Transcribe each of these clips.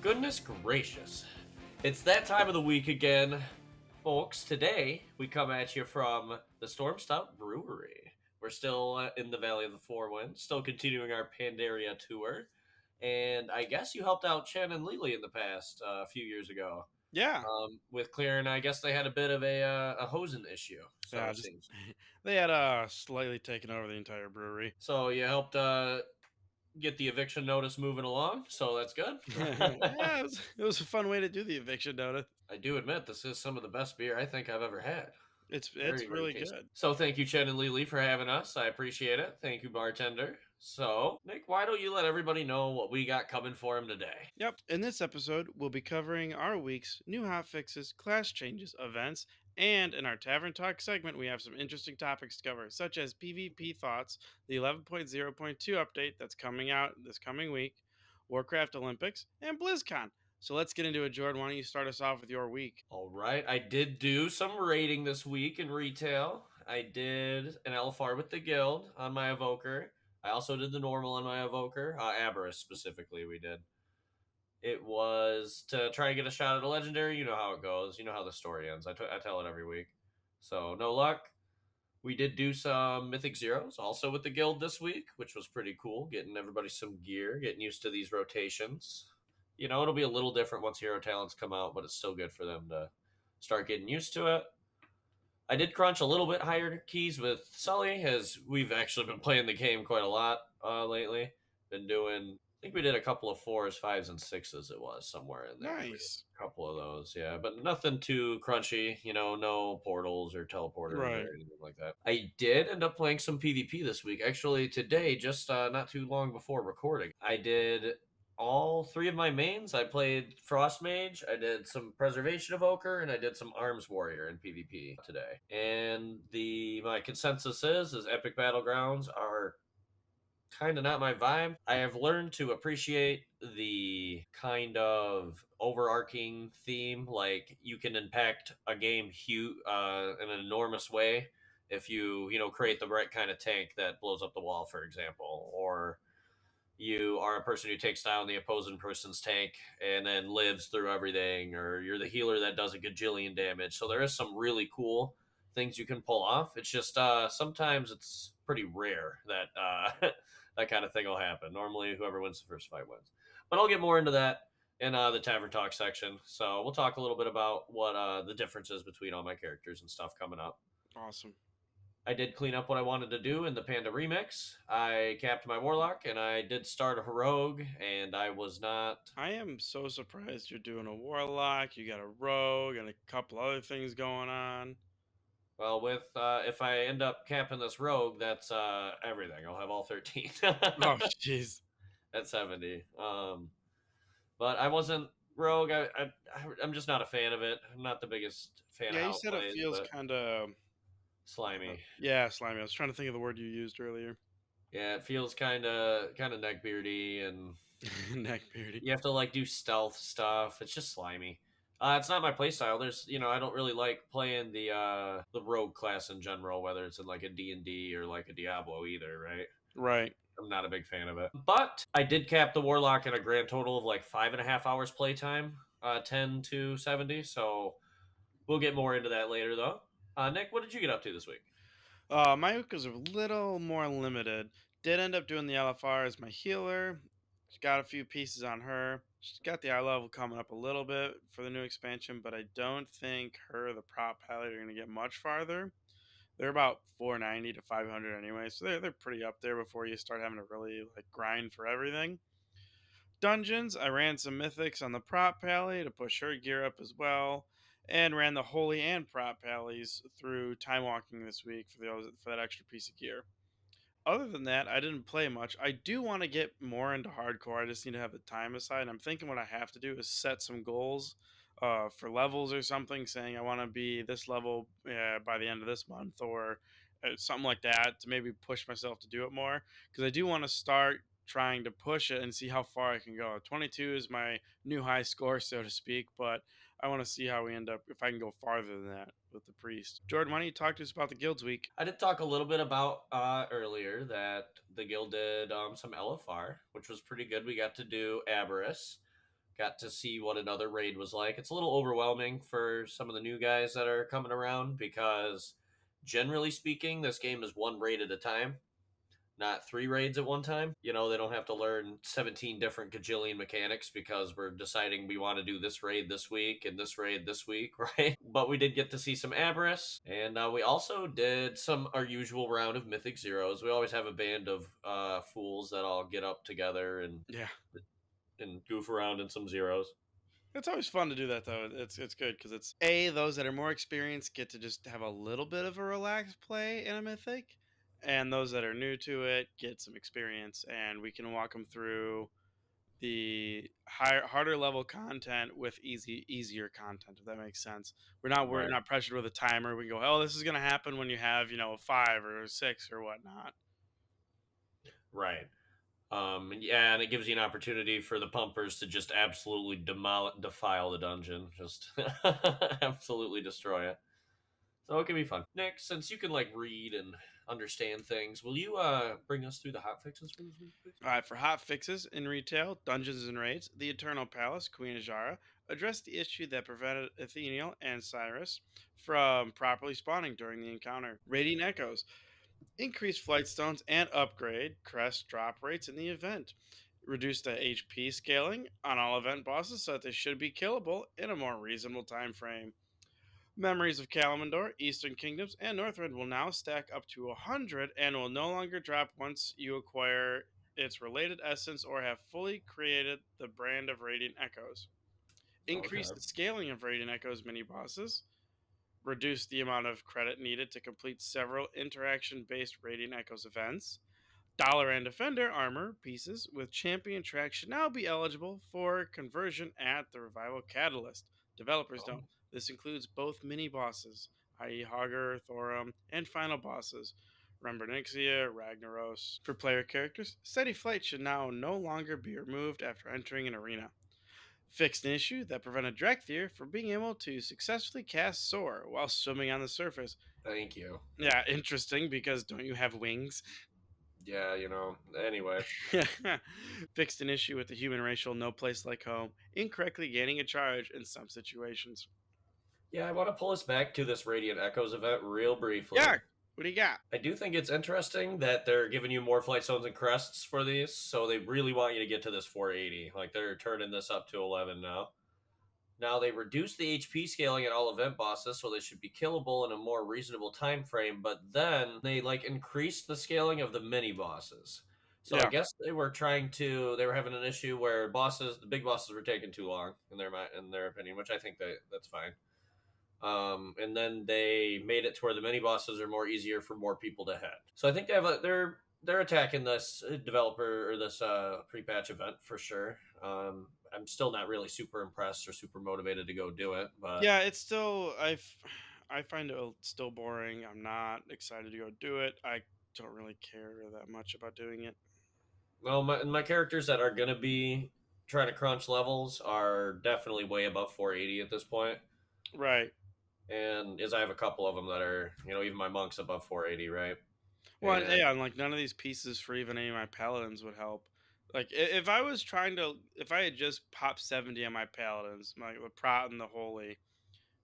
Goodness gracious. It's that time of the week again, folks. Today, we come at you from the Stormstout Brewery. We're still in the Valley of the Four Winds, still continuing our Pandaria tour. And I guess you helped out Chin and Lili in the past, a few years ago. Yeah. With Claire, and I guess they had a bit of a hosen issue, so Yeah, it just seems. they had slightly taken over the entire brewery. So you helped get the eviction notice moving along, so that's good. Yeah, it was a fun way to do the eviction notice. I do admit this is some of the best beer I think I've ever had. It's Very, very really tasty. good. So thank you, Chen and Lili, for having us. I appreciate it. Thank you, bartender. So, Nick, why don't you let everybody know what we got coming for them today? Yep. In this episode, we'll be covering our week's new hotfixes, class changes, events, and in our Tavern Talk segment, we have some interesting topics to cover, such as PvP thoughts, the 11.0.2 update that's coming out this coming week, Warcraft Olympics, and BlizzCon. So let's get into it, Jordan. Why don't you start us off with your week? All right, I did do some raiding this week in retail. I did an LFR with the guild on my evoker. I also did the normal on my evoker, Aberrus specifically. We did. It was to try and get a shot at a legendary. You know how it goes. You know how the story ends. I tell it every week. So no luck. We did do some Mythic Zeros also with the guild this week, which was pretty cool. Getting everybody some gear, getting used to these rotations. You know, it'll be a little different once hero talents come out, but it's still good for them to start getting used to it. I did crunch a little bit higher keys with Sully, as we've actually been playing the game quite a lot lately. Been doing, I think we did a couple of fours, fives, and sixes. It was somewhere in there. We did Nice. a couple of those, yeah, but nothing too crunchy. You know, no portals or teleporters Right. or anything like that. I did end up playing some PvP this week. Actually, today, just not too long before recording, I did all three of my mains. I played Frost Mage, I did some Preservation Evoker, and I did some Arms Warrior in PvP today. And the my consensus is Epic Battlegrounds are kind of not my vibe. I have learned to appreciate the kind of overarching theme, like you can impact a game in an enormous way if you create the right kind of tank that blows up the wall, for example, or you are a person who takes down the opposing person's tank and then lives through everything, or you're the healer that does a gajillion damage. So there is some really cool things you can pull off. It's just sometimes it's pretty rare that that kind of thing will happen. Normally, whoever wins the first fight wins. But I'll get more into that in the Tavern Talk section. So we'll talk a little bit about what the difference is between all my characters and stuff coming up. Awesome. I did clean up what I wanted to do in the Panda remix. I capped my Warlock and I did start a Rogue, and I was not. I am so surprised you're doing a warlock. You got a rogue and a couple other things going on. Well, with if I end up capping this Rogue, that's everything. I'll have all 13 Oh, jeez. at 70. But I wasn't Rogue. I'm just not a fan of it. I'm not the biggest fan of Yeah, you how it said it plays, feels but kind of slimy. yeah, slimy. I was trying to think of the word you used earlier. Yeah, it feels kind of neckbeardy, and Neckbeardy. you have to like do stealth stuff. It's just slimy. It's not my playstyle. I don't really like playing the rogue class in general, whether it's in like a D&D or like a Diablo either, right? Right. I'm not a big fan of it. But I did cap the warlock at a grand total of like 5.5 hours playtime, 10 to 70. So we'll get more into that later, though. Nick, what did you get up to this week? My hook was a little more limited. Did end up doing the LFR as my healer. She got a few pieces on her. She's got the eye level coming up a little bit for the new expansion, but I don't think her or the prop pilot are going to get much farther. They're about 490 to 500 anyway, so they're pretty up there before you start having to really like grind for everything. Dungeons, I ran some mythics on the prop pally to push her gear up as well, and ran the holy and prop pallies through time walking this week for that extra piece of gear. Other than that, I didn't play much. I do want to get more into hardcore. I just need to have the time aside. I'm thinking what I have to do is set some goals for levels or something, saying I want to be this level by the end of this month or something like that to maybe push myself to do it more. Because I do want to start trying to push it and see how far I can go. 22 is my new high score, so to speak, but I want to see how we end up if I can go farther than that with the priest. Jordan, why don't you talk to us about the guilds week? I did talk a little bit about earlier that the guild did some LFR, which was pretty good. We got to do Aberrus. got to see what another raid was like. It's a little overwhelming for some of the new guys that are coming around because, generally speaking, this game is one raid at a time, not three raids at one time. You know, they don't have to learn 17 different gajillion mechanics because we're deciding we want to do this raid this week and this raid this week, right? But we did get to see some Avarice, and we also did our usual round of Mythic Zeros. We always have a band of fools that all get up together Yeah. and goof around in some zeros. It's always fun to do that though. It's good because it's a those that are more experienced get to just have a little bit of a relaxed play in a mythic, and those that are new to it get some experience, and we can walk them through the harder level content with easier content. If that makes sense, we're Right. not pressured with a timer. We go, oh, this is gonna happen when you have a 5 or a 6 or whatnot. Right. Yeah, and it gives you an opportunity for the pumpers to just absolutely defile the dungeon, just absolutely destroy it. So it can be fun. Nick, since you can like read and understand things, will you bring us through the hot fixes for this week, please? All right, for hot fixes in retail, Dungeons and Raids, the Eternal Palace, Queen Ajara, addressed the issue that prevented Atheniel and Cyrus from properly spawning during the encounter. Radiant Echoes, increased flight stones and upgrade crest drop rates in the event. Reduce the HP scaling on all event bosses so that they should be killable in a more reasonable time frame. Memories of Kalimdor, Eastern Kingdoms, and Northrend will now stack up to 100 and will no longer drop once you acquire its related essence or have fully created the brand of Radiant Echoes. Okay. Increase the scaling of Radiant Echoes mini bosses. Reduce the amount of credit needed to complete several interaction based Radiant Echoes events. Dollar and Defender armor pieces with champion track should now be eligible for conversion at the Revival Catalyst. Developers Oh, note this includes both mini bosses, i.e., Hogger, Thorum, and final bosses, Rembranixia, Ragnaros. For player characters, Steady Flight should now no longer be removed after entering an arena. Fixed an issue that prevented Drekthir from being able to successfully cast Soar while swimming on the surface. thank you. Yeah, interesting because don't you have wings? Yeah, Anyway, Fixed an issue with the human racial no place like home, incorrectly gaining a charge in some situations. yeah, I want to pull us back to this Radiant Echoes event real briefly. Yeah, what do you got? I do think it's interesting that they're giving you more flight zones and crests for these, so they really want you to get to this 480. Like they're turning this up to 11 now. Now they reduce the HP scaling at all event bosses, so they should be killable in a more reasonable time frame. But then they like increased the scaling of the mini bosses. So I Yeah, guess they were having an issue where the big bosses were taking too long in their opinion, which I think that's fine. And then they made it to where the mini bosses are more easier for more people to hit. So I think they're attacking this developer or this pre-patch event for sure. I'm still not really super impressed or super motivated to go do it, but yeah, it's still I find it still boring. I'm not excited to go do it. I don't really care that much about doing it. well, my characters that are gonna be trying to crunch levels are definitely way above 480 at this point. Right. And as I have a couple of them that are, even my monks above 480, right? Well, And yeah, and like none of these pieces for even any of my paladins would help. Like if I was trying to, if I had just popped 70 on my paladins, like the Prot and the Holy,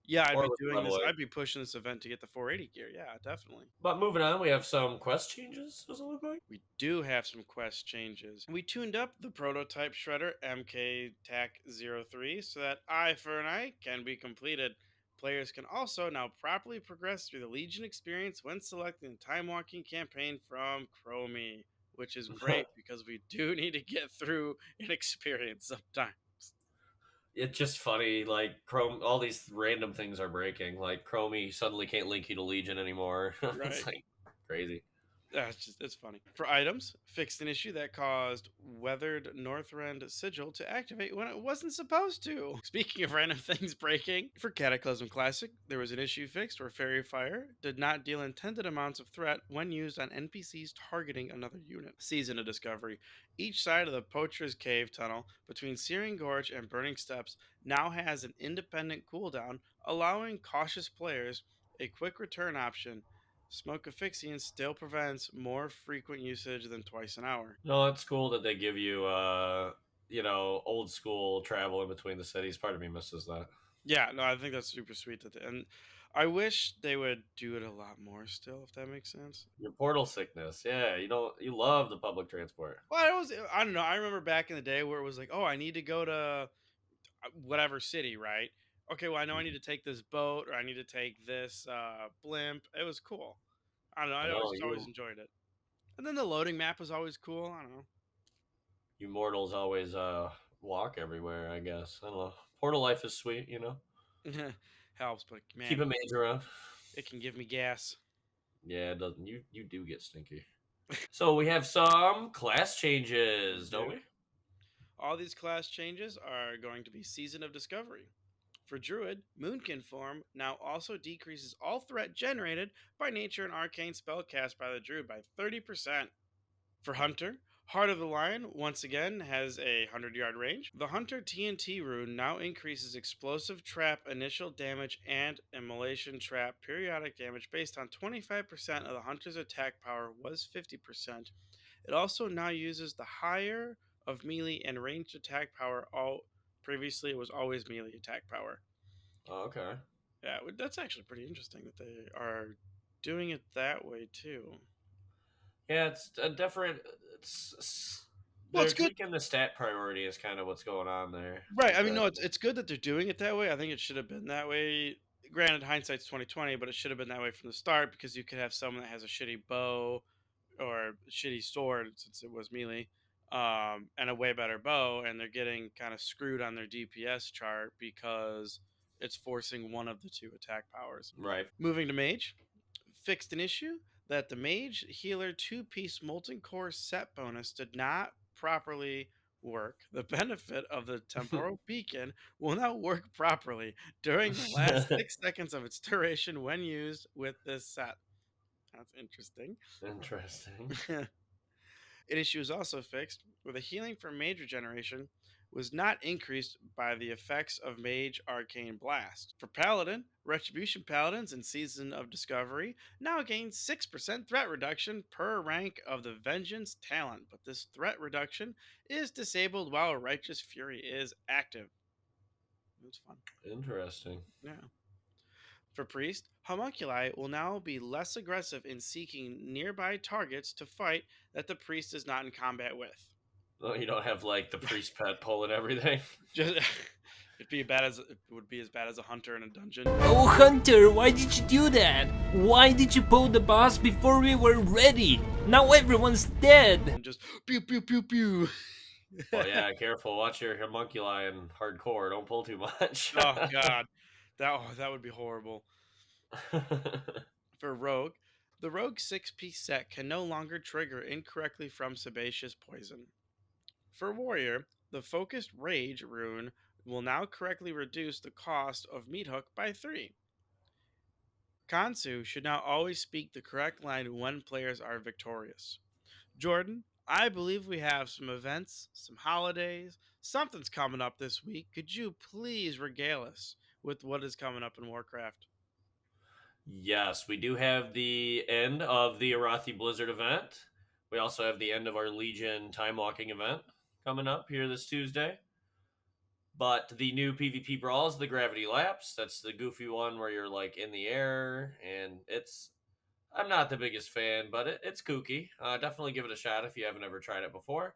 yeah, I'd or be with doing this. leveling. I'd be pushing this event to get the 480 gear. Yeah, definitely. But moving on, we have some quest changes. Does it look like? We do have some quest changes. We tuned up the prototype shredder MK TAC 03 so that Eye for an Eye can be completed. Players can also now properly progress through the Legion experience when selecting the Time Walking campaign from Chromie, which is great because we do need to get through an experience sometimes. It's just funny, like Chrome. All these random things are breaking. Like Chromie suddenly can't link you to Legion anymore. It's Right. like crazy. It's funny. For items, fixed an issue that caused Weathered Northrend Sigil to activate when it wasn't supposed to. Speaking of random things breaking, for Cataclysm Classic, there was an issue fixed where Fairy Fire did not deal intended amounts of threat when used on NPCs targeting another unit. Season of Discovery. Each side of the Poacher's Cave tunnel between Searing Gorge and Burning Steps now has an independent cooldown, allowing cautious players a quick return option. Smoke Affixian still prevents more frequent usage than twice an hour. No, it's cool that they give you old school travel in between the cities. Part of me misses that. Yeah, no, I think that's super sweet and I wish they would do it a lot more still, if that makes sense. Your portal sickness. Yeah, you love the public transport. Well, I don't know. I remember back in the day where it was like, oh, I need to go to whatever city, right? Okay, well, I know I need Mhm. to take this boat or I need to take this blimp. It was cool. I don't know. I I know always enjoyed it. And then the loading map was always cool. I don't you mortals always walk everywhere. I guess I don't know. Portal life is sweet. know. Helps, but Keep man, a mage around. it can give me gas. Yeah, it doesn't. You do get stinky. So we have some class We changes, don't do. we? All these class changes are going to be Season of Discovery. For Druid, Moonkin form now also decreases all threat generated by nature and arcane spell cast by the Druid by 30%. For Hunter, Heart of the Lion once again has a 100-yard range. The Hunter TNT rune now increases explosive trap initial damage and immolation trap periodic damage based on 25% of the Hunter's attack power was 50%. It also now uses the higher of melee and ranged attack power. All previously it was always melee attack power. Oh, okay. Yeah, that's actually pretty interesting that they are doing it that way too. Yeah, it's a different. It's Well, they're it's good. tweaking the stat priority is kind of what's going on there. It's Right. I mean, no, interesting. it's good that they're doing it that way. I think it should have been that way. Granted, hindsight's 2020, but it should have been that way from the start because you could have someone that has a shitty bow or shitty sword since it was melee, and a way better bow, and they're getting kind of screwed on their DPS chart because it's forcing one of the two attack powers. Right. Moving to mage, fixed an issue that the mage healer two-piece molten core set bonus did not properly work. The benefit of the temporal beacon will now work properly during the last 6 seconds of its duration when used with this set. That's interesting. Interesting. An issue is also fixed where the healing for mage regeneration was not increased by the effects of Mage Arcane Blast. For Paladin, Retribution Paladins in Season of Discovery now gain 6% threat reduction per rank of the Vengeance talent, but this threat reduction is disabled while Righteous Fury is active. That's fun. Interesting. Yeah. For Priest, Homunculi will now be less aggressive in seeking nearby targets to fight that the Priest is not in combat with. Oh, you don't have like the priest pet pulling everything. Just it would be as bad as a hunter in a dungeon. Oh, Hunter, why did you do that? Why did you pull the boss before we were ready? Now everyone's dead. And just pew pew pew pew. Well, yeah, careful. Watch your homunculi in hardcore. Don't pull too much. Oh god, that would be horrible. For Rogue, the Rogue 6-piece set can no longer trigger incorrectly from sebaceous poison. For Warrior, the Focused Rage rune will now correctly reduce the cost of Meat Hook by 3. Kansu should now always speak the correct line when players are victorious. Jordan, I believe we have some events, some holidays, something's coming up this week. Could you please regale us with what is coming up in Warcraft? Yes, we do have the end of the Arathi Blizzard event. We also have the end of our Legion Time Walking event coming up here this Tuesday. But the new PvP brawl is the Gravity Lapse. That's the goofy one where you're like in the air, and it's. I'm not the biggest fan, but it's kooky. Definitely give it a shot if you haven't ever tried it before.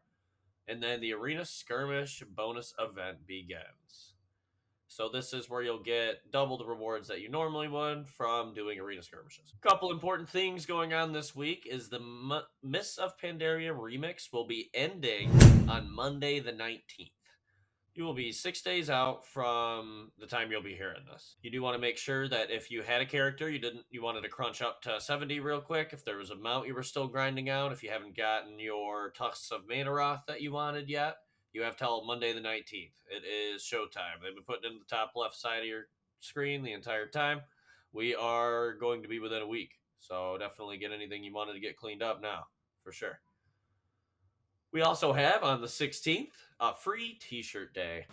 And then the Arena Skirmish bonus event begins. So this is where you'll get double the rewards that you normally would from doing arena skirmishes. Couple important things going on this week is the Mists of Pandaria remix will be ending on Monday the 19th. You will be 6 days out from the time you'll be hearing this. You do want to make sure that if you had a character you wanted to crunch up to 70 real quick, if there was a mount you were still grinding out, if you haven't gotten your Tusks of Manaroth that you wanted yet, you have till Monday the 19th. It is showtime. They've been putting it in the top left side of your screen the entire time. We are going to be within a week. So definitely get anything you wanted to get cleaned up now, for sure. We also have on the 16th a free t-shirt day.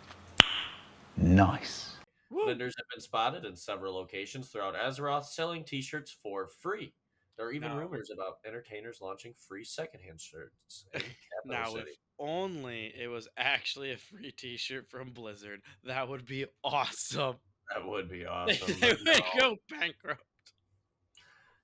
Nice. Woo! Vendors have been spotted in several locations throughout Azeroth selling t-shirts for free. There are even Now, rumors about entertainers launching free secondhand shirts in Capital now, if City. only it was actually a free T-shirt from Blizzard, that would be awesome. That would be They awesome, but would no. go bankrupt.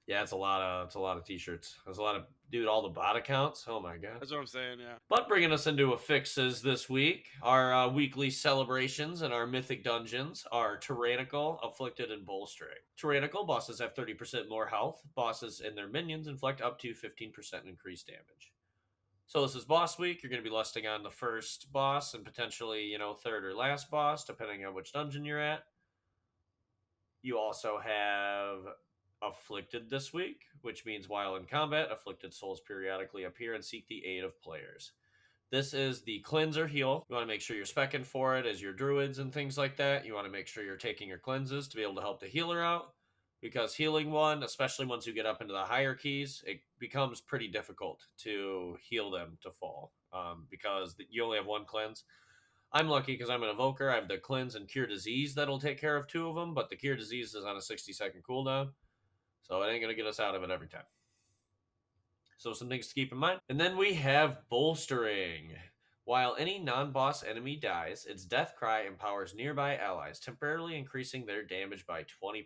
Yeah, it's a lot of t-shirts. There's a lot of all the bot accounts. Oh my god. That's what I'm saying. Yeah. But bringing us into Affixes this week, our weekly celebrations and our mythic dungeons are Tyrannical, Afflicted, and Bolstering. Tyrannical bosses have 30% more health. Bosses and their minions inflict up to 15% increased damage. So this is boss week. You're going to be lusting on the first boss and potentially, third or last boss, depending on which dungeon you're at. You also have Afflicted this week, which means while in combat, afflicted souls periodically appear and seek the aid of players. This is the cleanser heal. You want to make sure you're specking for it as your druids and things like that. You want to make sure you're taking your cleanses to be able to help the healer out, because healing one, especially once you get up into the hierarchies, it becomes pretty difficult to heal them to fall because you only have one cleanse. I'm lucky because I'm an evoker. I have the cleanse and cure disease that'll take care of 2 of them, but the cure disease is on a 60-second cooldown, so it ain't going to get us out of it every time. So some things to keep in mind. And then we have Bolstering. While any non-boss enemy dies, its death cry empowers nearby allies, temporarily increasing their damage by 20%.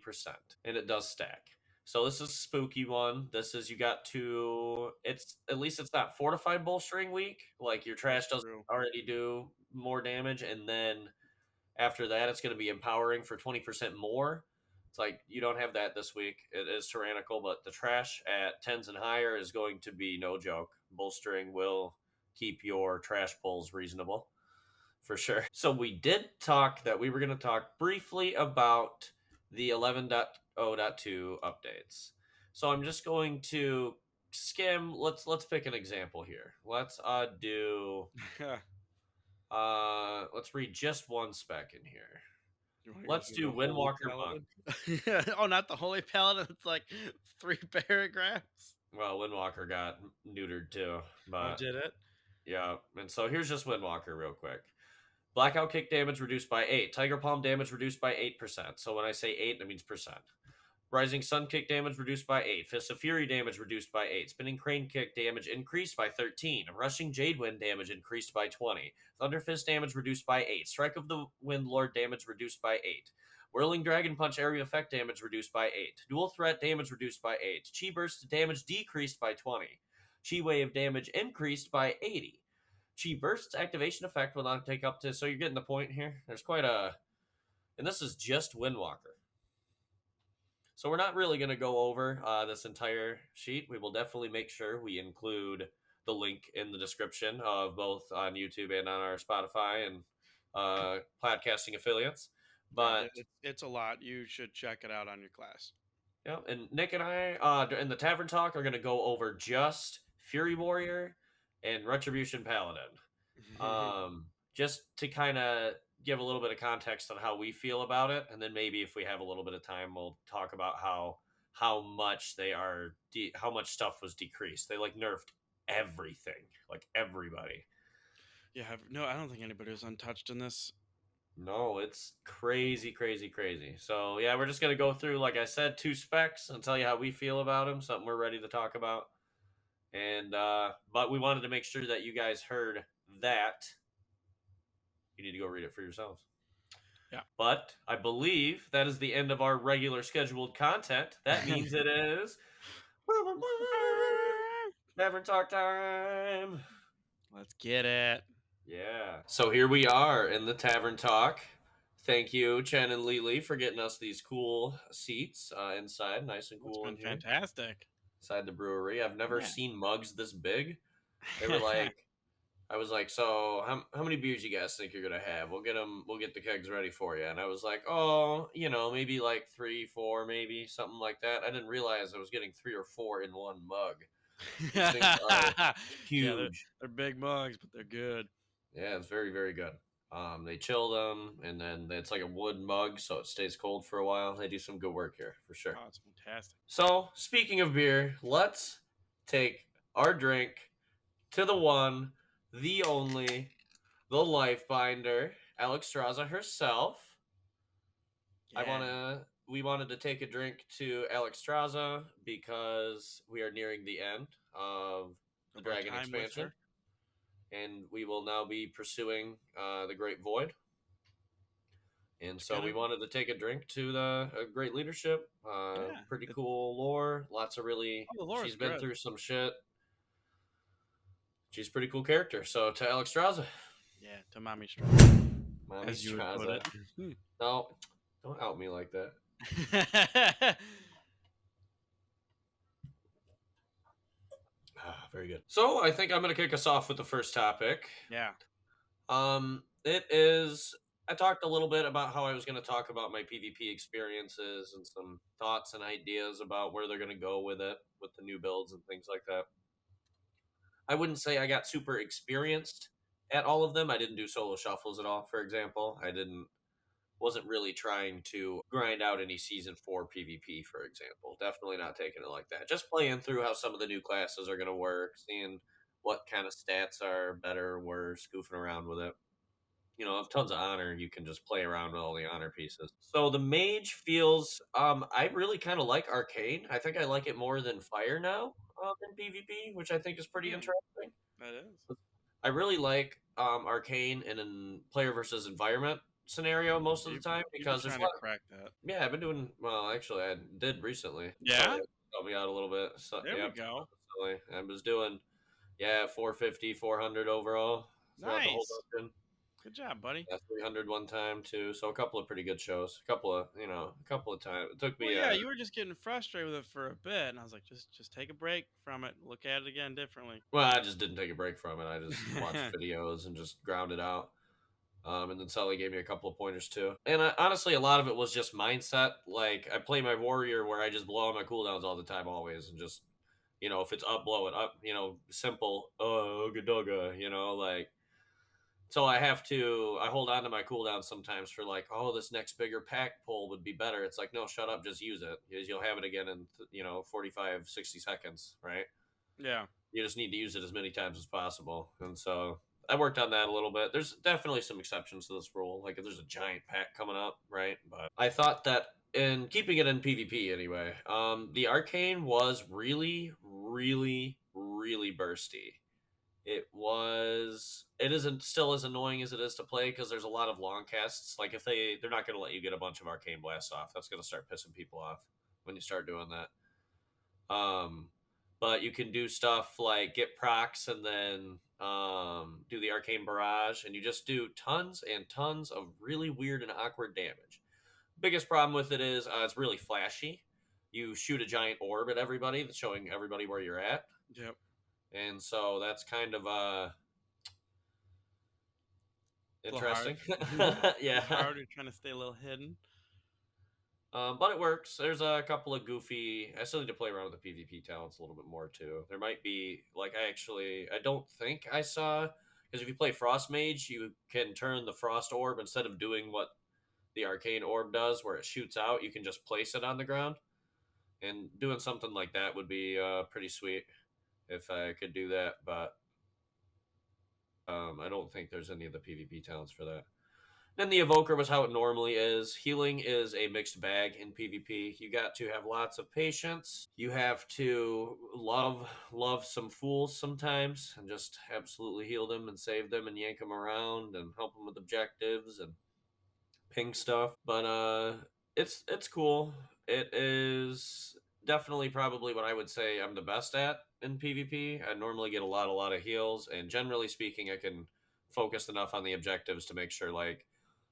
And it does stack. So this is a spooky one. This is, you got to, at least it's not fortified bolstering week. Like your trash doesn't already do more damage, and then after that it's going to be empowering for 20% more. It's like you don't have that this week. It is tyrannical, but the trash at 10s and higher is going to be no joke. Bolstering will keep your trash pulls reasonable for sure. So we did talk that we were going to talk briefly about the 11.0.2 updates. So I'm just going to skim. Let's pick an example here. Let's let's read just one spec in here. Let's do Windwalker Monk. Oh, not the Holy Paladin. It's like 3 paragraphs. Well, Windwalker got neutered too. But did it? Yeah. And so here's just Windwalker real quick. Blackout kick damage reduced by 8. Tiger Palm damage reduced by 8%. So when I say 8, that means percent. Rising Sun kick damage reduced by 8. Fist of Fury damage reduced by 8. Spinning Crane kick damage increased by 13. Rushing Jade Wind damage increased by 20. Thunder Fist damage reduced by 8. Strike of the Wind Lord damage reduced by 8. Whirling Dragon Punch area effect damage reduced by 8. Dual Threat damage reduced by 8. Chi Burst damage decreased by 20. Chi Wave damage increased by 80. Chi Burst's activation effect will not take up to... So you're getting the point here. There's quite a... And this is just Windwalker. So we're not really going to go over this entire sheet. We will definitely make sure we include the link in the description of both on YouTube and on our Spotify and podcasting affiliates. But it's a lot. You should check it out on your class. Yeah, and Nick and I in the Tavern Talk are going to go over just Fury Warrior and Retribution Paladin. Just to kind of give a little bit of context on how we feel about it, and then maybe if we have a little bit of time, we'll talk about how much they are, how much stuff was decreased. They like nerfed everything, like everybody. Yeah, no, I don't think anybody was untouched in this. No, it's crazy. So yeah, we're just gonna go through, like I said, 2 specs and tell you how we feel about them. Something we're ready to talk about, and but we wanted to make sure that you guys heard that. You need to go read it for yourselves. Yeah. But I believe that is the end of our regular scheduled content. That means it is Tavern Talk time. Let's get it. Yeah. So here we are in the Tavern Talk. Thank you, Chin and Lili, for getting us these cool seats inside. Nice and cool in here. Fantastic. Inside the brewery. I've never seen mugs this big. They were like... I was like, so how many beers you guys think you're going to have? We'll get the kegs ready for you. And I was like, oh, maybe like 3, 4, maybe something like that. I didn't realize I was getting 3 or 4 in one mug. These things are huge. Yeah, they're big mugs, but they're good. Yeah, it's very, very good. They chill them, and then it's like a wood mug, so it stays cold for a while. They do some good work here, for sure. Oh, it's fantastic. So, speaking of beer, let's take our drink to the one, the only, the Life Binder, Alex Straza herself. Yeah. we wanted to take a drink to Alexstrasza because we are nearing the end of the Of our Dragon time with expansion, her. and we will now be pursuing the Great Void. And It's so we gonna, wanted to take a drink to the great leadership. yeah. Pretty cool lore. Lots of really. Oh, the lore is She's been good. through some shit. She's a pretty cool character. So to Alexstrasza. Yeah, to Mommy Strike, Mommy as you would put Straza. it. No, don't out me like that. Very good. So I think I'm going to kick us off with the first topic. Yeah. It is. I talked a little bit about how I was going to talk about my PvP experiences and some thoughts and ideas about where they're going to go with it, with the new builds and things like that. I wouldn't say I got super experienced at all of them. I didn't do solo shuffles at all, for example. Wasn't really trying to grind out any season 4 PvP, for example. Definitely not taking it like that. Just playing through how some of the new classes are going to work, seeing what kind of stats are better or worse, goofing around with it. You know, if tons of honor, you can just play around with all the honor pieces. So the mage feels, I really kind of like arcane. I think I like it more than fire now in PvP, which I think is pretty interesting. That is. I really like arcane in a player versus environment scenario most of the time You've been because there's a trying lot. to crack that. Yeah, I've been doing well. Actually, I did recently. Yeah? Help me out a little bit. So, There yeah, we go. I was doing 450, 400 overall throughout the whole Nice. dungeon. Good job, buddy. 300 one time too. So a couple of pretty good shows. A couple of times. It took me. Well, yeah, you were just getting frustrated with it for a bit, and I was like, just take a break from it. Look at it again differently. Well, I just didn't take a break from it. I just watched videos and just ground it out. And then Sully gave me a couple of pointers too. And honestly, a lot of it was just mindset. Like I play my warrior where I just blow on my cooldowns all the time, always, and just if it's up, blow it up. Simple. Ooga dooga. Like. So I hold on to my cooldown sometimes for like, oh, this next bigger pack pull would be better. It's like, no, shut up, just use it. Because you'll have it again in 45, 60 seconds, right? Yeah. You just need to use it as many times as possible. And so I worked on that a little bit. There's definitely some exceptions to this rule. Like if there's a giant pack coming up, right? But I thought that in keeping it in PvP anyway, the arcane was really, really, really bursty. It isn't still as annoying as it is to play because there's a lot of long casts. Like if they're not going to let you get a bunch of arcane blasts off. That's going to start pissing people off when you start doing that. But you can do stuff like get procs and then do the arcane barrage, and you just do tons and tons of really weird and awkward damage. Biggest problem with it is it's really flashy. You shoot a giant orb at everybody that's showing everybody where you're at. Yep. And so that's kind of interesting. Yeah. Hard. You're trying to stay a little hidden. But it works. There's a couple of goofy. I still need to play around with the PvP talents a little bit more too. There might be like I don't think I saw, because if you play Frost Mage, you can turn the Frost Orb instead of doing what the Arcane Orb does, where it shoots out. You can just place it on the ground, and doing something like that would be pretty sweet if I could do that. But I don't think there's any of the PvP talents for that. Then the Evoker was how it normally is. Healing is a mixed bag in PvP. You got to have lots of patience. You have to love some fools sometimes and just absolutely heal them and save them and yank them around and help them with objectives and ping stuff. But it's cool. It is definitely probably what I would say I'm the best at in PvP. I normally get a lot of heals, and generally speaking, I can focus enough on the objectives to make sure like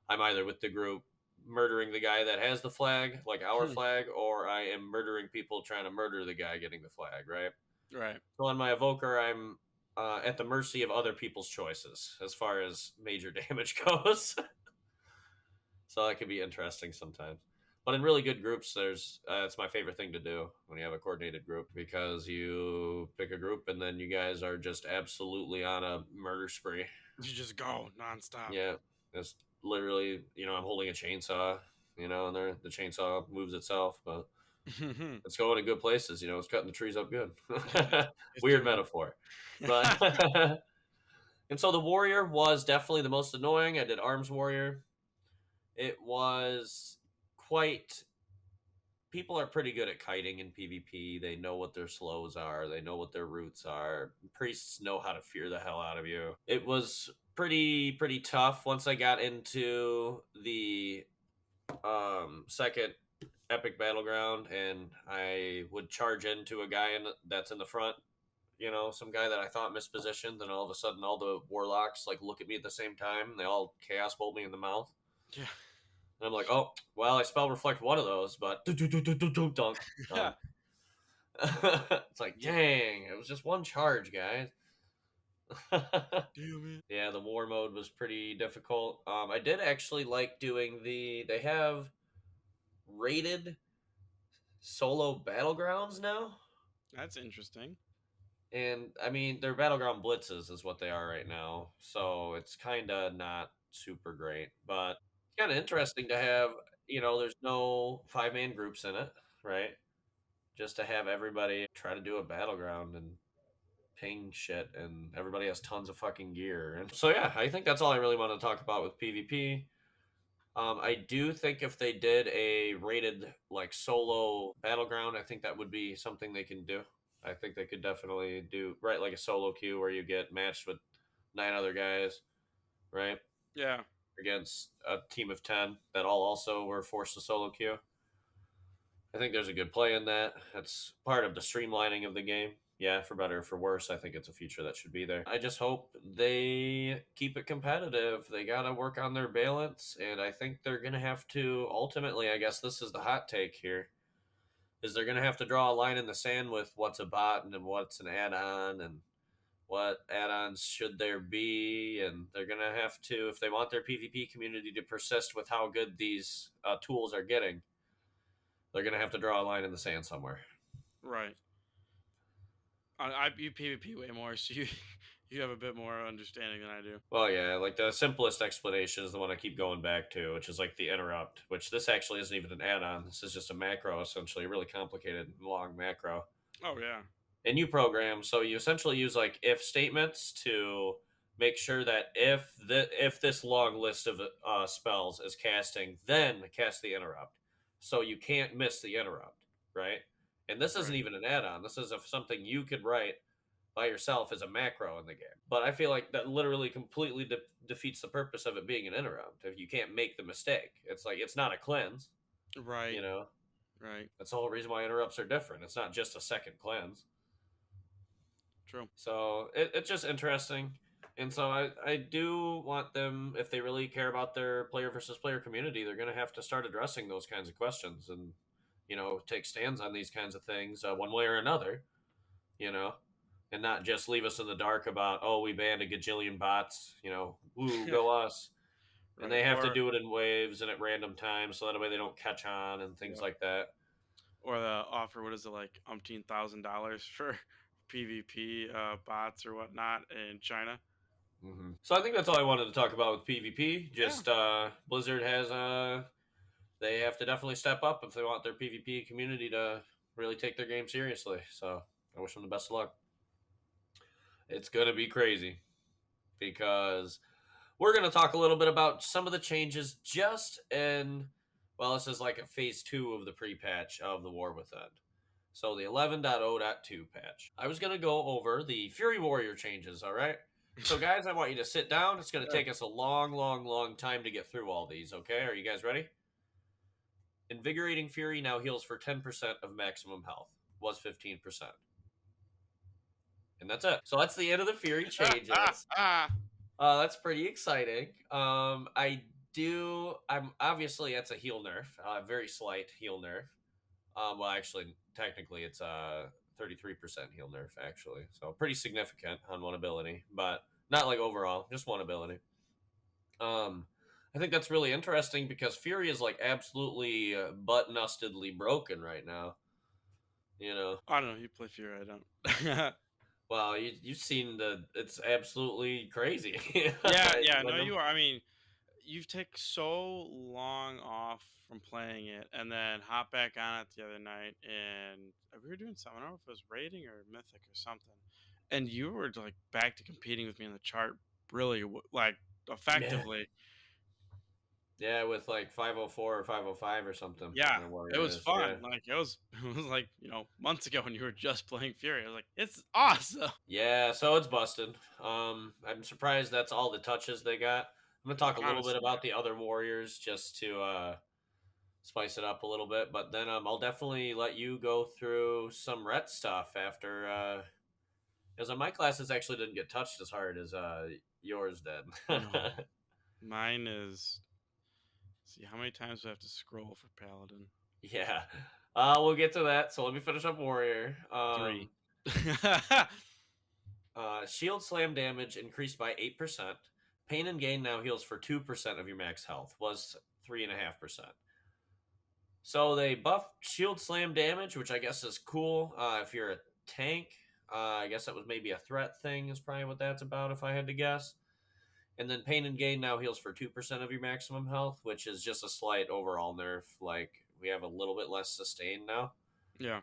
I'm either with the group murdering the guy that has the flag, like our flag, or I am murdering people trying to murder the guy getting the flag, right? Right. So on my Evoker, I'm at the mercy of other people's choices as far as major damage goes. So that can be interesting sometimes. But in really good groups, it's my favorite thing to do when you have a coordinated group, because you pick a group and then you guys are just absolutely on a murder spree. You just go nonstop. Yeah, it's literally, I'm holding a chainsaw, and the chainsaw moves itself, but it's going to good places. It's cutting the trees up good. Weird metaphor, but and so the warrior was definitely the most annoying. I did arms warrior. It was quite people are pretty good at kiting in PvP. They know what their slows are. They know what their roots are. Priests know how to fear the hell out of you. It was pretty tough once I got into the second epic battleground, and I would charge into a guy that's in the front. Some guy that I thought mispositioned, and all of a sudden, all the warlocks like look at me at the same time. And they all chaos bolt me in the mouth. Yeah. And I'm like, oh, well, I spell reflect one of those, but dunk, done. It's like, dang, it was just one charge, guys. Damn it. Yeah, the war mode was pretty difficult. I did actually like doing they have rated solo battlegrounds now. That's interesting. And I mean, they're battleground blitzes is what they are right now. So it's kind of not super great, but it's kind of interesting to have, there's no 5-man groups in it, right? Just to have everybody try to do a battleground and ping shit, and everybody has tons of fucking gear. And so, yeah, I think that's all I really want to talk about with PvP. I do think if they did a rated like solo battleground, I think that would be something they can do. I think they could definitely do right like a solo queue where you get matched with 9 other guys, right? Yeah. Against a team of 10 that all also were forced to solo queue. I think there's a good play in that. That's part of the streamlining of the game. Yeah, for better or for worse, I think it's a feature that should be there. I just hope they keep it competitive. They got to work on their balance, and I think they're going to have to ultimately, I guess this is the hot take here, is they're going to have to draw a line in the sand with what's a bot and what's an add-on and what add-ons should there be, and they're going to have to, if they want their PvP community to persist with how good these tools are getting, they're going to have to draw a line in the sand somewhere. Right. I you PvP way more, so you have a bit more understanding than I do. Well, yeah, like the simplest explanation is the one I keep going back to, which is like the interrupt, which this actually isn't even an add-on. This is just a macro, essentially, a really complicated, long macro. Oh, yeah. And you program, so you essentially use like if statements to make sure that if this long list of spells is casting, then cast the interrupt. So you can't miss the interrupt, right? And this isn't Right. even an add-on. This is something you could write by yourself as a macro in the game. But I feel like that literally completely defeats the purpose of it being an interrupt. If you can't make the mistake, it's like it's not a cleanse. Right. Right. That's the whole reason why interrupts are different. It's not just a second cleanse. True. So it's just interesting. And so I do want them, if they really care about their player versus player community, they're going to have to start addressing those kinds of questions and, take stands on these kinds of things one way or another, and not just leave us in the dark about, oh, we banned a gajillion bots, woo, go us. And Right. they have to do it in waves and at random times so that way they don't catch on and things like that. Or the offer, what is it, like $1,000 for PvP bots or whatnot in China? Mm-hmm. So I think that's all I wanted to talk about with PvP. Just Blizzard has they have to definitely step up if they want their PvP community to really take their game seriously. So I wish them the best of luck. It's gonna be crazy because we're gonna talk a little bit about some of the changes just in, well, this is like a phase 2 of the pre-patch of the War Within. So the 11.0.2 patch. I was gonna go over the Fury Warrior changes. All right. So, guys, I want you to sit down. It's going to take us a long time to get through all these, okay? Are you guys ready? Invigorating Fury now heals for 10% of maximum health. Was 15%. And that's it. So that's the end of the Fury changes. That's pretty exciting. I'm obviously, that's a heal nerf. Very slight heal nerf. Well, actually, technically, it's 33% heal nerf, actually. So pretty significant on one ability, but not like overall, just one ability. I think that's really interesting because Fury is like absolutely butt-nustedly broken right now. I don't know. You play Fury, I don't. Well, you've seen it's absolutely crazy. Yeah, no, you are. I mean, you've taken so long off from playing it and then hop back on it the other night, and we were doing something. I don't know if it was raiding or mythic or something, and you were like back to competing with me in the chart really like effectively. Yeah, with like 504 or 505 or something. Yeah, Their it warrior was is. Yeah. fun. Like it was, it was like months ago when you were just playing Fury. I was like, it's awesome. Yeah, so it's busted. I'm surprised that's all the touches they got. I'm gonna talk a little bit Honestly, about the other warriors just to spice it up a little bit, but then I'll definitely let you go through some ret stuff after because my classes actually didn't get touched as hard as yours did. no, mine is. See how many times do I have to scroll for Paladin? Yeah. We'll get to that. So let me finish up warrior. 3. Shield slam damage increased by 8%. Pain and gain now heals for 2% of your max health. Was 3.5%. So they buffed shield slam damage, which I guess is cool. If you're a tank, I guess that was maybe a threat thing. Is probably what that's about, if I had to guess. And then pain and gain now heals for 2% of your maximum health, which is just a slight overall nerf. Like we have a little bit less sustain now. Yeah.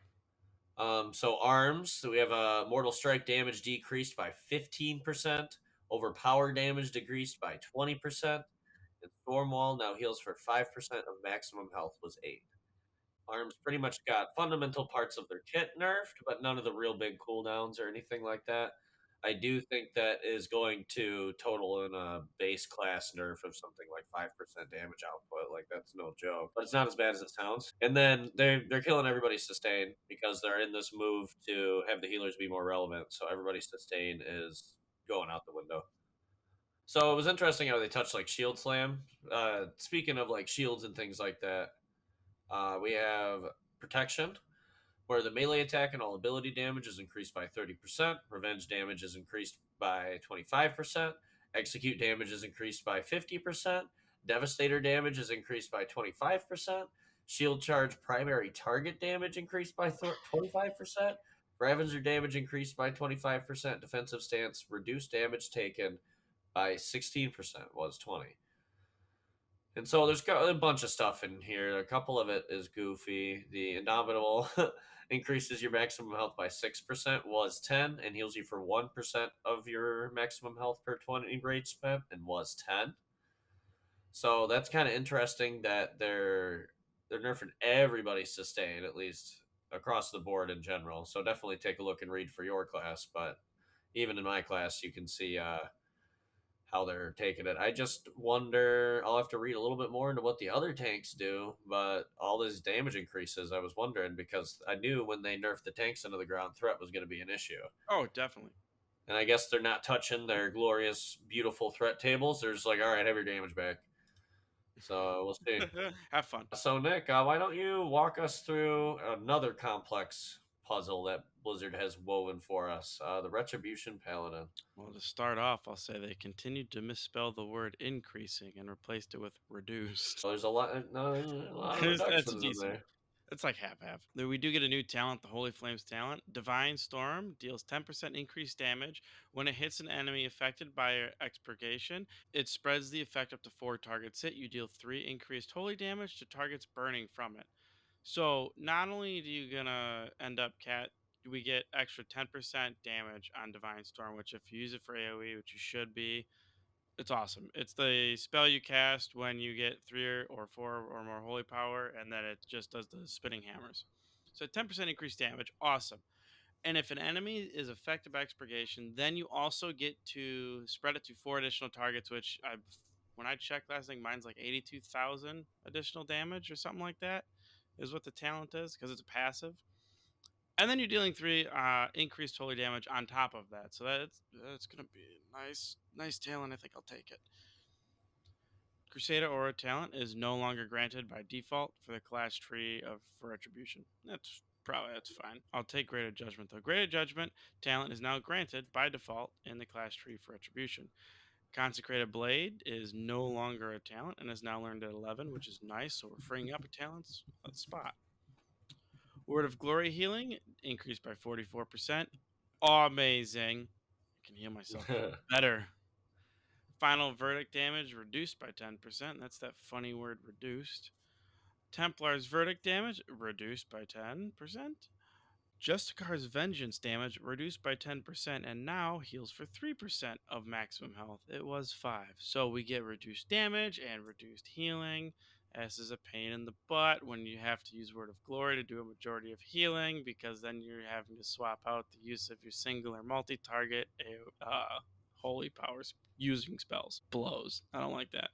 So arms, so we have a mortal strike damage decreased by 15%, overpower damage decreased by 20%, and storm wall now heals for 5% of maximum health was 8. Arms pretty much got fundamental parts of their kit nerfed, but none of the real big cooldowns or anything like that. I do think that is going to total in a base class nerf of something like 5% damage output. Like that's no joke, but it's not as bad as it sounds. And then they're killing everybody's sustain because they're in this move to have the healers be more relevant. So everybody's sustain is going out the window. So it was interesting how they touched like shield slam. Speaking of like shields and things like that, we have protection, where the melee attack and all ability damage is increased by 30%, revenge damage is increased by 25%, execute damage is increased by 50%, devastator damage is increased by 25%, shield charge primary target damage increased by 25%, Ravager damage increased by 25%, defensive stance reduced damage taken by 16% was 20. And so there's got a bunch of stuff in here. A couple of it is goofy. The Indomitable increases your maximum health by 6%, was 10, and heals you for 1% of your maximum health per 20 rage spent, and was 10. So that's kind of interesting that they're nerfing everybody's sustain, at least across the board in general. So definitely take a look and read for your class. But even in my class, you can see how they're taking it. I just wonder. I'll have to read a little bit more into what the other tanks do, but all these damage increases, I was wondering because I knew when they nerfed the tanks into the ground, threat was going to be an issue. Oh, definitely. And I guess they're not touching their glorious, beautiful threat tables. They're just like, all right, have your damage back. So we'll see. Have fun. So Nick, why don't you walk us through another complex puzzle that Blizzard has woven for us, the Retribution Paladin. Well, to start off, I'll say they continued to misspell the word increasing and replaced it with reduced. So there's a lot of That's a reductions in decent. there. It's like half. Though we do get a new talent, the Holy Flames talent. Divine Storm deals 10% increased damage when it hits an enemy affected by expurgation. It spreads the effect up to 4 targets hit. You deal 3 increased holy damage to targets burning from it. So not only do you gonna end up we get extra 10% damage on Divine Storm, which if you use it for AoE, which you should be, it's awesome. It's the spell you cast when you get 3 or 4 or more holy power, and then it just does the spinning hammers. So 10% increased damage, awesome. And if an enemy is affected by expurgation, then you also get to spread it to 4 additional targets, which when I checked last, I think mine's like 82,000 additional damage or something like that is what the talent is, because it's a passive. And then you're dealing 3 increased holy damage on top of that. So that's gonna be a nice talent. I think I'll take it. Crusader Aura talent is no longer granted by default for the class tree for Retribution. That's fine. I'll take Greater Judgment though. Greater Judgment talent is now granted by default in the class tree for Retribution. Consecrated Blade is no longer a talent and is now learned at 11, which is nice. So we're freeing up a talent's spot. Word of Glory healing increased by 44%. Amazing. I can heal myself better. Final Verdict damage reduced by 10%. That's that funny word, reduced. Templar's Verdict damage reduced by 10%. Justicar's Vengeance damage reduced by 10% and now heals for 3% of maximum health. It was 5. So we get reduced damage and reduced healing. This is a pain in the butt when you have to use Word of Glory to do a majority of healing, because then you're having to swap out the use of your single or multi-target holy powers using spells. Blows. I don't like that.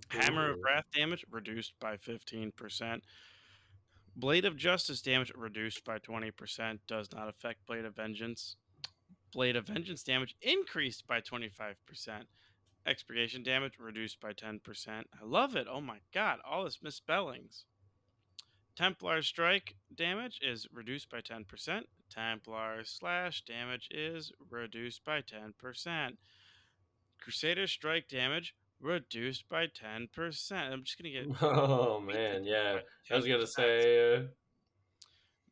Hammer of Wrath damage reduced by 15%. Blade of Justice damage reduced by 20%. Does not affect Blade of Vengeance. Blade of Vengeance damage increased by 25%. Expurgation damage reduced by 10%. I love it. Oh my god, all this misspellings. Templar Strike damage is reduced by 10%. Templar Slash damage is reduced by 10%. Crusader Strike damage reduced by 10%. I'm just going to get... Oh man, yeah. I was gonna say.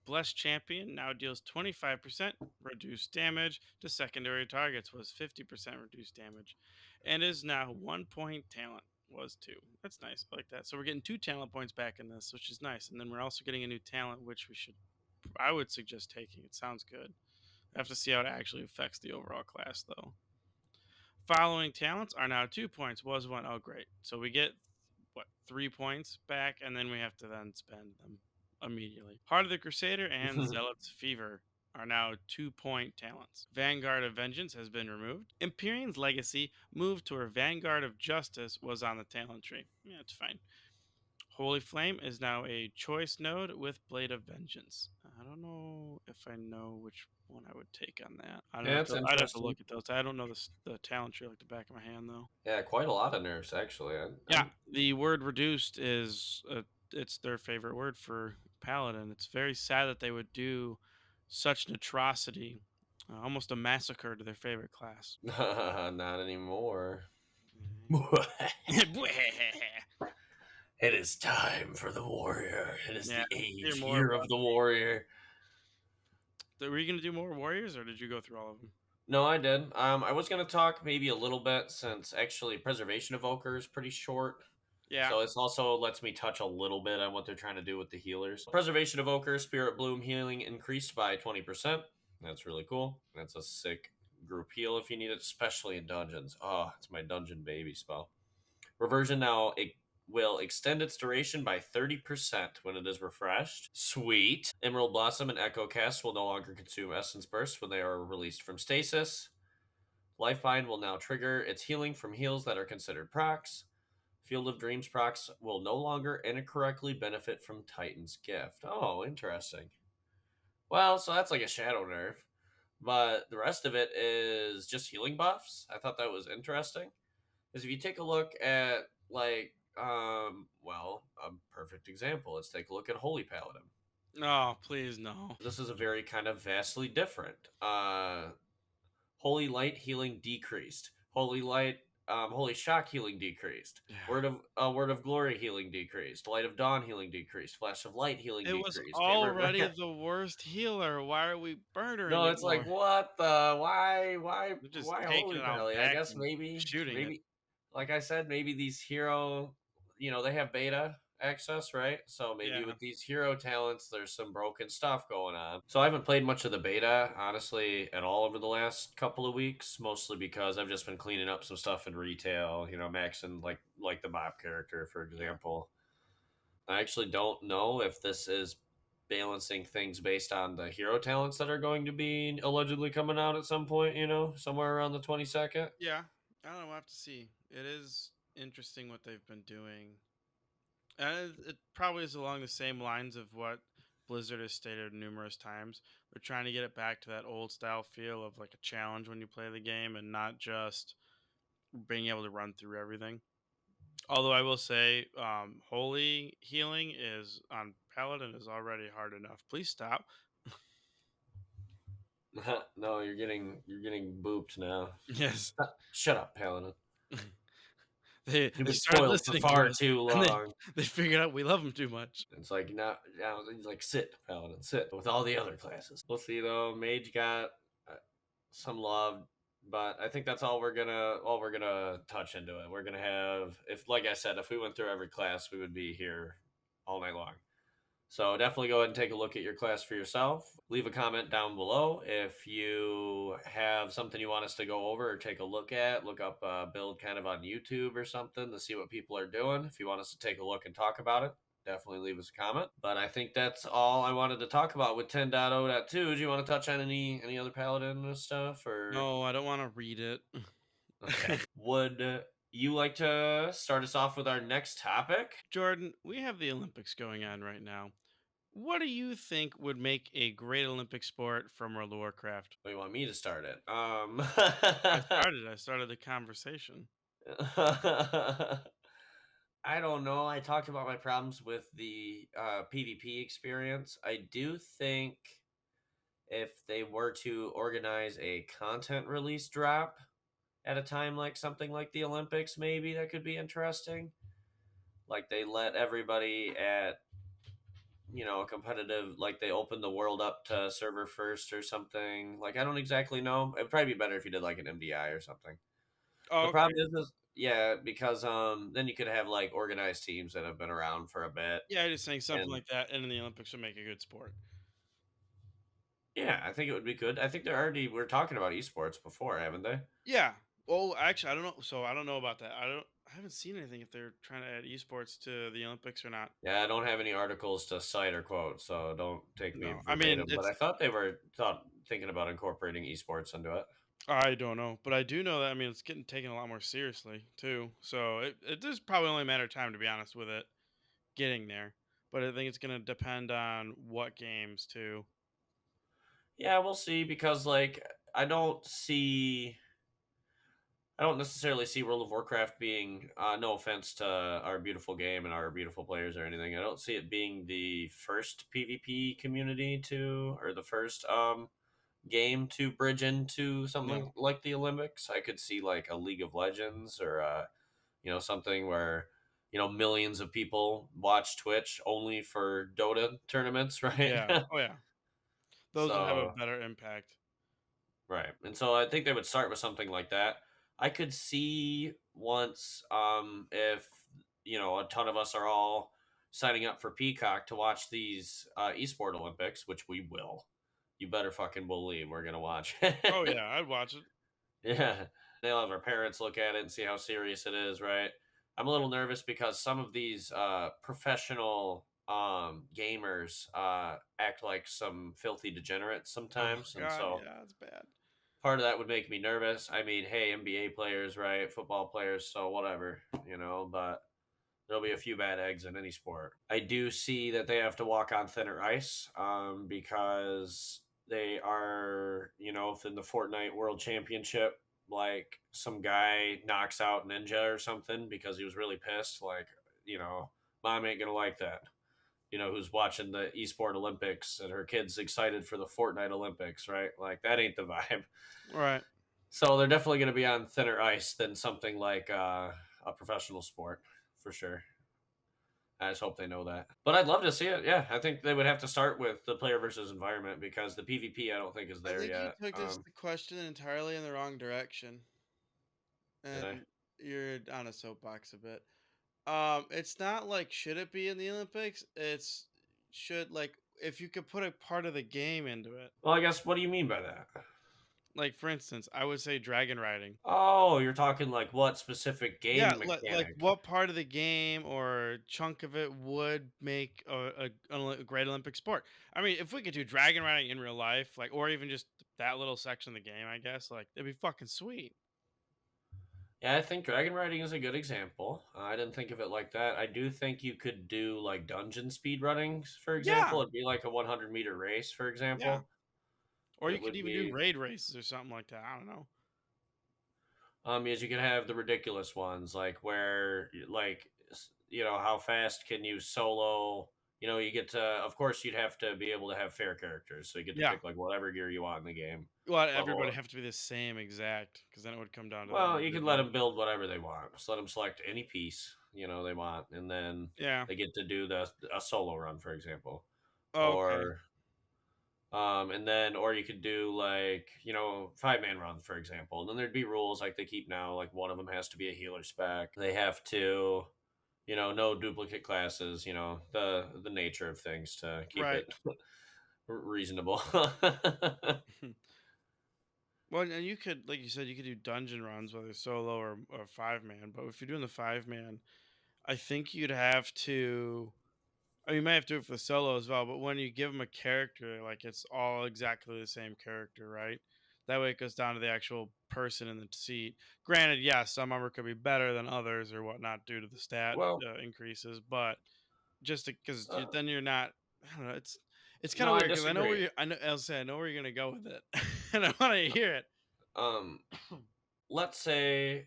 Blessed Champion now deals 25% reduced damage to secondary targets, was 50% reduced damage, and is now 1 point talent, was 2. That's nice. I like that. So we're getting 2 talent points back in this, which is nice. And then we're also getting a new talent, which I would suggest taking. It sounds good. I have to see how it actually affects the overall class, though. Following talents are now 2 points, was 1. Oh, great. So we get, 3 points back, and then we have to then spend them immediately. Heart of the Crusader and Zealot's Fever are now 2-point talents. Vanguard of Vengeance has been removed. Empyrean's Legacy moved to where Vanguard of Justice was on the talent tree. Yeah, it's fine. Holy Flame is now a choice node with Blade of Vengeance. I don't know if I know which one I would take on that. I'd have to look at those. I don't know the talent tree like the back of my hand, though. Yeah, quite a lot of nerfs, actually. The word reduced is it's their favorite word for Paladin. It's very sad that they would do such an atrocity, almost a massacre to their favorite class. Not anymore. It is time for the warrior. It is the age here of the warrior. Were you going to do more warriors, or did you go through all of them? No, I did. I was going to talk maybe a little bit, since actually Preservation Evoker is pretty short. Yeah. So this also lets me touch a little bit on what they're trying to do with the healers. Preservation Evoker, Spirit Bloom healing increased by 20%. That's really cool. That's a sick group heal if you need it, especially in dungeons. Oh, it's my dungeon baby spell. Reversion now, it will extend its duration by 30% when it is refreshed. Sweet. Emerald Blossom and Echo Cast will no longer consume Essence Burst when they are released from stasis. Lifebind will now trigger its healing from heals that are considered procs. Field of Dreams procs will no longer incorrectly benefit from Titan's Gift. Oh, interesting. Well, so that's like a shadow nerf. But the rest of it is just healing buffs. I thought that was interesting. Because if you take a look at, like, a perfect example. Let's take a look at Holy Paladin. Oh, please, no. This is a very kind of vastly different. Holy Light healing decreased. Holy Shock healing decreased. Yeah. Word of Glory healing decreased. Light of Dawn healing decreased. Flash of Light healing decreased. It was already the worst healer. Why are we murdering? No, it's like, what the? Why Holy Paladin? I guess maybe like I said, maybe these hero, they have beta access, right? So maybe with these hero talents, there's some broken stuff going on. So I haven't played much of the beta, honestly, at all over the last couple of weeks, mostly because I've just been cleaning up some stuff in retail, maxing like the Mop character, for example. I actually don't know if this is balancing things based on the hero talents that are going to be allegedly coming out at some point, somewhere around the 22nd. Yeah, I don't know. We'll have to see. It is interesting what they've been doing. And it probably is along the same lines of what Blizzard has stated numerous times. They're trying to get it back to that old style feel of like a challenge when you play the game, and not just being able to run through everything. Although I will say, holy healing is on Paladin is already hard enough. Please stop. No, you're getting booped now. Yes. Shut up, Paladin. They started listening for far too long. They figured out we love them too much. It's like now he's like, sit, Paladin, sit with all the other classes. We'll see though. Mage got some love, but I think that's all we're gonna touch into it. We're gonna have, if like I said, if we went through every class, we would be here all night long. So definitely go ahead and take a look at your class for yourself. Leave a comment down below if you have something you want us to go over or take a look at. Look up build kind of on YouTube or something to see what people are doing. If you want us to take a look and talk about it, definitely leave us a comment. But I think that's all I wanted to talk about with 10.0.2. Do you want to touch on any other paladin stuff or No, I don't want to read it. okay? Would you like to start us off with our next topic? Jordan, we have the Olympics going on right now. What do you think would make a great Olympic sport from World of Warcraft? Or you want me to start it? I started the conversation. I don't know. I talked about my problems with the PvP experience. I do think if they were to organize a content release drop at a time like something like the Olympics, maybe that could be interesting. Like they let everybody at a competitive, like they opened the world up to server first or something. Like I don't exactly know. It'd probably be better if you did like an MDI or something. Oh, The okay. problem is yeah, because then you could have like organized teams that have been around for a bit. Yeah, I just think something And like that and in the Olympics would make a good sport. yeah, I think it would be good. I think they're already we're talking about esports before, haven't they? Yeah. Well, actually, I don't know. So I don't know about that. I haven't seen anything if they're trying to add esports to the Olympics or not. Yeah, I don't have any articles to cite or quote, so don't take me No, I mean verbatim. But it's. I thought they were thinking about incorporating esports into it. I don't know, but I do know that. I mean, it's getting taken a lot more seriously too. So it does probably only matter of time, to be honest with it, getting there. But I think it's going to depend on what games too. Yeah, we'll see because like I don't see I don't necessarily see World of Warcraft being, no offense to our beautiful game and our beautiful players or anything. I don't see it being the first PvP community to, or the first game to bridge into something No. like the Olympics. I could see like a League of Legends or something where millions of people watch Twitch only for Dota tournaments, right? Yeah. Oh yeah. Those would have a So better impact. right. And so I think they would start with something like that. I could see once if a ton of us are all signing up for Peacock to watch these esport Olympics, which we will. You better fucking believe we're gonna watch. Oh yeah, I'd watch it. Yeah. They'll have our parents look at it and see how serious it is, right? I'm a little nervous because some of these professional gamers act like some filthy degenerates Oh sometimes. And god, so yeah, it's bad. part of that would make me nervous. I mean, hey, NBA players, right? Football players, so whatever, but there'll be a few bad eggs in any sport. I do see that they have to walk on thinner ice because they are, in the Fortnite World Championship, like some guy knocks out Ninja or something because he was really pissed. Like, mom ain't gonna like that. Who's watching the esport Olympics and her kid's excited for the Fortnite Olympics, right? Like, that ain't the vibe. Right. So they're definitely going to be on thinner ice than something like a professional sport, for sure. I just hope they know that. But I'd love to see it. Yeah, I think they would have to start with the player versus environment because the PvP I don't think is I there think you yet. took this the question entirely in the wrong direction, Did I? and you're on a soapbox a bit. It's not like should it be in the Olympics? It's should like if you could put a part of the game into it. Well, I guess what do you mean by that? Like for instance, I would say dragon riding. Oh, you're talking like what specific Yeah, game like mechanic? what part of the game or chunk of it would make a great Olympic sport? I mean, if we could do dragon riding in real life, like, or even just that little section of the game, I guess, like, it'd be fucking sweet. Yeah, I think dragon riding is a good example. I didn't think of it like that. I do think you could do like dungeon speed running, for Yeah, example. It'd be like a 100-meter race, for yeah. example. Or you It could would even do be raid races or something like that. I don't know. is you can have the ridiculous ones like where like how fast can you solo, you get to, of course you'd have to be able to have fair characters, so you get to Yeah. pick like whatever gear you want in the game. Well, Blah, blah, everybody blah. have to be the same exact, because then it would come down to the Well, you can let individual. them build whatever they want, just let them select any piece they want, and then Yeah. they get to do a solo run, for example. Okay. Or and then or you could do like 5-man run, for example, and then there'd be rules like they keep now, like one of them has to be a healer spec, they have to no duplicate classes, the nature of things to keep Right. it reasonable. Well, and you could, like you said, you could do dungeon runs, whether solo or 5 man. But if you're doing the 5 man, I think you'd have to. I mean, you might have to do it for the solo as well. But when you give them a character, like it's all exactly the same character, right? That way, it goes down to the actual person in the seat. Granted, yes, some armor could be better than others or whatnot due to the stat Well, increases, but just because uh, then you're not. I don't know. It's kind no, of I weird because I know where disagree. you. I know. I'll say I know where you're gonna go with it, and I want to hear it. Um, let's say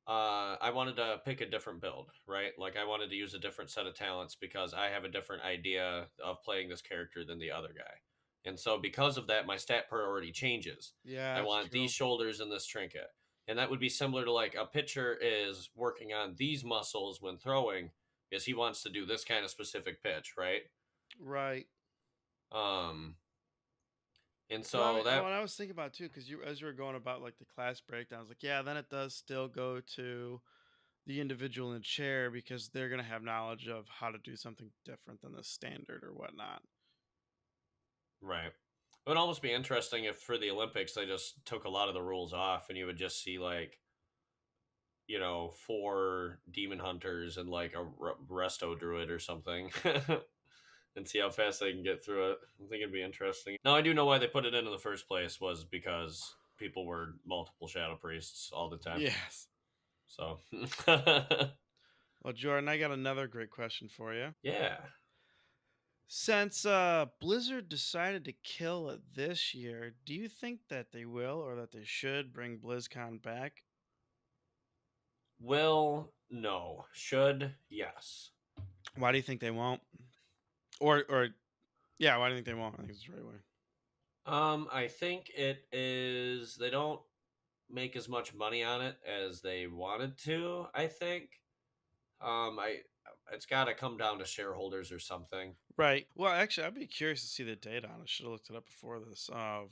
I wanted to pick a different build, right? Like I wanted to use a different set of talents because I have a different idea of playing this character than the other guy. And so because of that, my stat priority changes. Yeah, I that's want these true. shoulders and this trinket. And that would be similar to like a pitcher is working on these muscles when throwing because he wants to do this kind of specific pitch, right? Right. Um and Well, I so mean, well, that and I was thinking about too, because as you were going about like the class breakdowns, like yeah, then it does still go to the individual in the chair because they're gonna have knowledge of how to do something different than the standard or whatnot. right. It would almost be interesting if for the Olympics they just took a lot of the rules off and you would just see like 4 demon hunters and like a resto druid or something and see how fast they can get through it. I think it'd be interesting. Now, I do know why they put it in the first place was because people were multiple shadow priests all the time. Yes. So, Well, Jordan, I got another great question for you. yeah. Since Blizzard decided to kill it this year, do you think that they will or that they should bring BlizzCon back? Will, no. Should, yes. Why do you think they won't? Or yeah, why do you think they won't? I think it's the right way. I think it is, they don't make as much money on it as they wanted to, I think. I it's got to come down to shareholders or something Right. Well, actually, I'd be curious to see the data on it. Should have looked it up before this. Of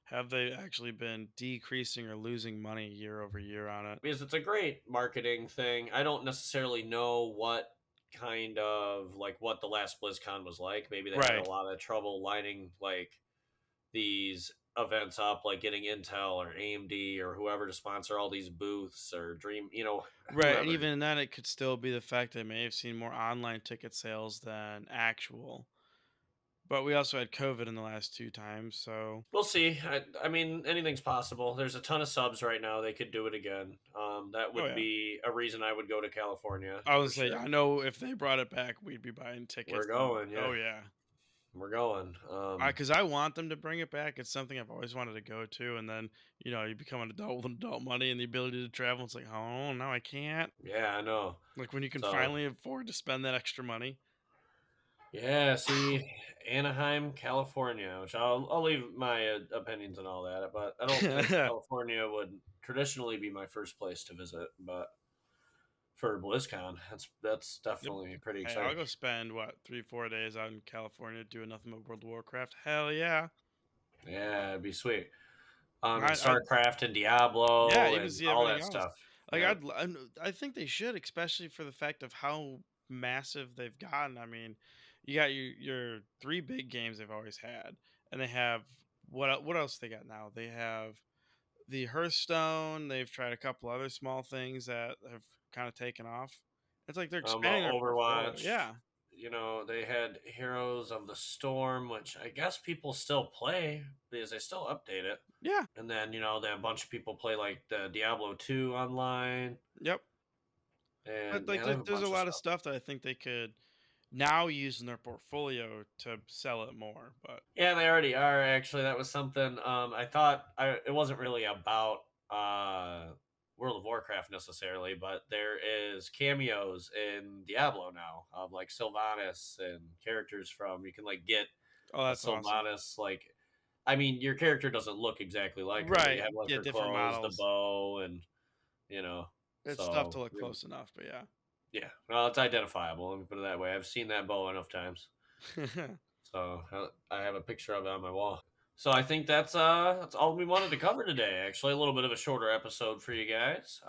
have they actually been decreasing or losing money year over year on it? because it's a great marketing thing. I don't necessarily know what kind of like what the last BlizzCon was like. Maybe they had a Right. lot of trouble lining like these events up, like getting Intel or AMD or whoever to sponsor all these booths or Dream, Right. And whoever. even then, it could still be the fact that I may have seen more online ticket sales than actual. But we also had COVID in the last 2 times, so We'll see. I mean, anything's possible. There's a ton of subs right now. They could do it again. That oh would yeah. be a reason I would go to California I for would say sure. I know if they brought it back, we'd be buying We're tickets. And, going, yeah. oh yeah. We're going. Because I want them to bring it back. It's something I've always wanted to go to, and then you become an adult with adult money and the ability to travel. It's like, oh no, I can't. Yeah, I know. Like when you can So, finally afford to spend that extra money. yeah, see, Anaheim, California, which I'll leave my opinions and all that, but I don't think California would traditionally be my first place to visit, but for BlizzCon, that's Yep. definitely pretty Hey, I'll exciting. go spend what 3 4 days out in California doing nothing but World of Warcraft. Hell yeah! Yeah, it'd be sweet. And I StarCraft and Yeah, Diablo even and see all everything that else. stuff. Like Yeah. I think they should, especially for the fact of how massive they've gotten. I mean, you got your 3 big games they've always had, and they have what else they got now? They have the Hearthstone. They've tried a couple other small things that have kind of taken off. It's like they're expanding their portfolio. Overwatch, Yeah, they had Heroes of the Storm, which I guess people still play because they still update it. yeah, And then, they have a bunch of people play like the Diablo 2 online. yep. But And like, yeah, they have a there's a bunch of lot of stuff. stuff that I think they could now use in their portfolio to sell it more. But Yeah, they already are. Actually, that was something I thought it wasn't really about World of Warcraft necessarily, but there is cameos in Diablo now of like Sylvanas and characters from you can like get oh, a that's awesome. Sylvanas like I mean your character doesn't look exactly like her, but you Right, have like get her different clothes, the models. bow, and you know. It's tough to So look close enough, but yeah, well, it's identifiable. Let me put it that way. I've seen that bow enough times, yeah. so I have a picture of it on my wall. So I think that's all we wanted to cover today. Actually, a little bit of a shorter episode for you guys.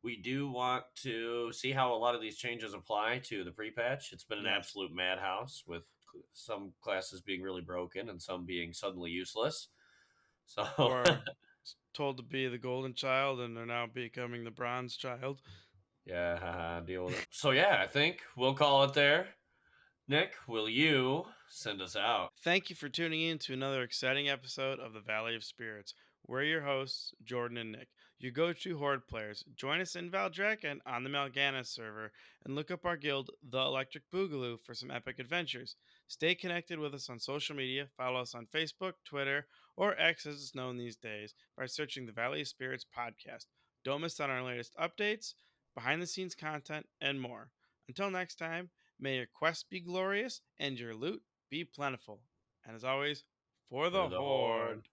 We do want to see how a lot of these changes apply to the pre-patch. It's been an Yes. absolute madhouse with some classes being really broken and some being suddenly useless. So Or told to be the golden child and they're now becoming the bronze child. yeah, deal with it. So yeah, I think we'll call it there. Nick, will you send us out? Thank you for tuning in to another exciting episode of the Valley of Spirits. We're your hosts, Jordan and Nick, your go-to Horde players. Join us in Valdrakken on the Mal'Ganis server and look up our guild, The Electric Boogaloo, for some epic adventures. Stay connected with us on social media. Follow us on Facebook, Twitter, or X as it's known these days by searching the Valley of Spirits podcast. Don't miss out on our latest updates, behind-the-scenes content, and more. Until next time, may your quest be glorious and your loot be plentiful. And as always, for For the the Horde. Horde.